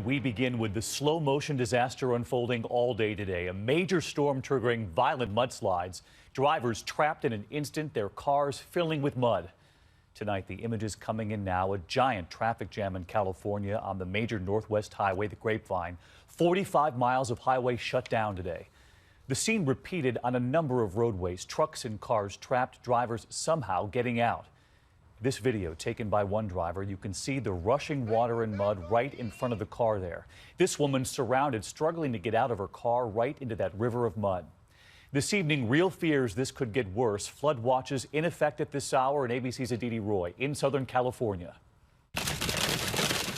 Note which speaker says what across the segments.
Speaker 1: We begin with the slow motion disaster unfolding all day today. A major storm triggering violent mudslides. Drivers trapped in an instant, their cars filling with mud. Tonight, the images coming in now. A giant traffic jam in California on the major Northwest highway, the Grapevine. 45 miles of highway shut down today. The scene repeated on a number of roadways. Trucks and cars trapped, drivers somehow getting out. This video taken by one driver, you can see the rushing water and mud right in front of the car there. This woman surrounded, struggling to get out of her car right into that river of mud. This evening, real fears this could get worse. Flood watches in effect at this hour, and ABC's Aditi Roy in Southern California.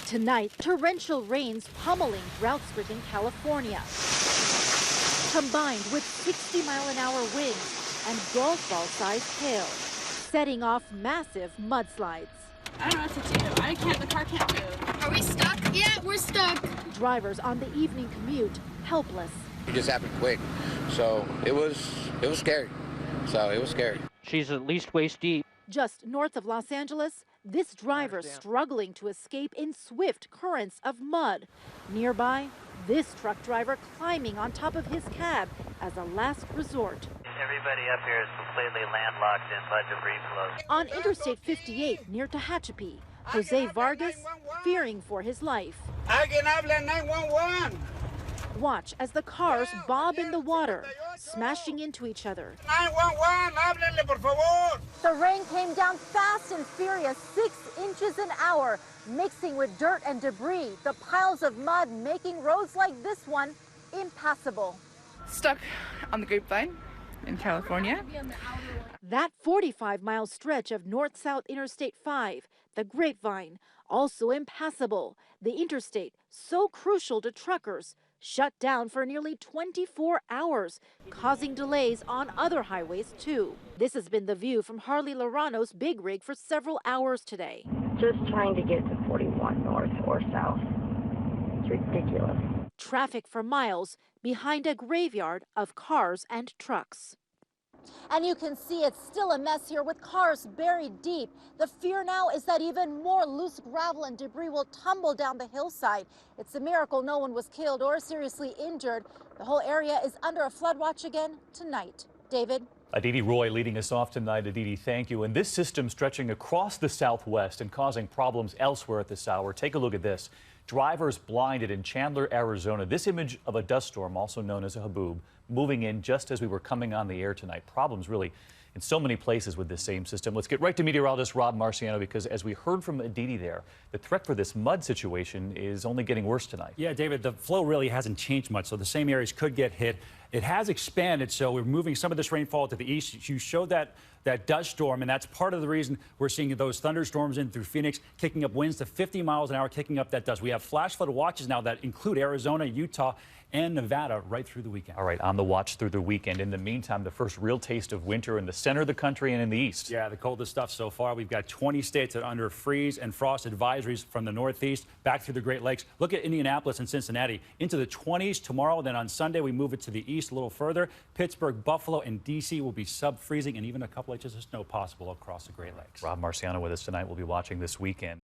Speaker 2: Tonight, torrential rains pummeling drought-stricken California, combined with 60-mile-an-hour winds and golf ball-sized hail, setting off massive mudslides.
Speaker 3: I don't know what to do. The car can't move.
Speaker 4: Are we stuck? Yeah, we're stuck.
Speaker 2: Drivers on the evening commute, helpless.
Speaker 5: It just happened quick, so it was scary.
Speaker 6: She's at least waist deep.
Speaker 2: Just north of Los Angeles, this driver struggling to escape in swift currents of mud. Nearby, this truck driver climbing on top of his cab as a last resort.
Speaker 7: Everybody up here is completely landlocked in mud debris flows.
Speaker 2: On Interstate 58 near Tehachapi, Jose Vargas fearing for his life.
Speaker 8: Alguien habla 911.
Speaker 2: Watch as the cars bob in the water, smashing into each other.
Speaker 8: 911, háblenle por favor.
Speaker 2: The rain came down fast and furious, 6 inches an hour, mixing with dirt and debris, the piles of mud making roads like this one impassable.
Speaker 3: Stuck on the Grapevine in California.
Speaker 2: That 45-mile stretch of north-south Interstate 5, the Grapevine, also impassable. The interstate, so crucial to truckers, shut down for nearly 24 hours, causing delays on other highways too. This has been the view from Harley Lorano's big rig for several hours today.
Speaker 9: Just trying to get to 41 north or south. It's ridiculous.
Speaker 2: Traffic for miles behind a graveyard of cars and trucks. And you can see it's still a mess here with cars buried deep. The fear now is that even more loose gravel and debris will tumble down the hillside. It's a miracle no one was killed or seriously injured. The whole area is under a flood watch again tonight. David?
Speaker 1: Aditi Roy leading us off tonight. Aditi, thank you. And this system stretching across the Southwest and causing problems elsewhere at this hour. Take a look at this. Drivers blinded in Chandler, Arizona. This image of a dust storm, also known as a haboob, moving in just as we were coming on the air tonight. Problems really in so many places with this same system. Let's get right to meteorologist Rob Marciano, because as we heard from Aditi there, the threat for this mud situation is only getting worse tonight.
Speaker 10: Yeah, David, the flow really hasn't changed much, so the same areas could get hit. It has expanded, so we're moving some of this rainfall to the east. You showed that dust storm, and that's part of the reason we're seeing those thunderstorms in through Phoenix, kicking up winds to 50 miles an hour, kicking up that dust. We have flash flood watches now that include Arizona, Utah, and Nevada right through the weekend.
Speaker 1: All right, on the watch through the weekend. In the meantime, the first real taste of winter in the center of the country and in the east.
Speaker 10: Yeah, the coldest stuff so far. We've got 20 states that are under freeze and frost advisories from the Northeast back through the Great Lakes. Look at Indianapolis and Cincinnati into the 20s tomorrow. Then on Sunday, we move it to the east a little further. Pittsburgh, Buffalo, and D.C. will be sub-freezing, and even a couple inches of snow possible across the Great Lakes.
Speaker 1: Rob Marciano with us tonight. We'll be watching this weekend.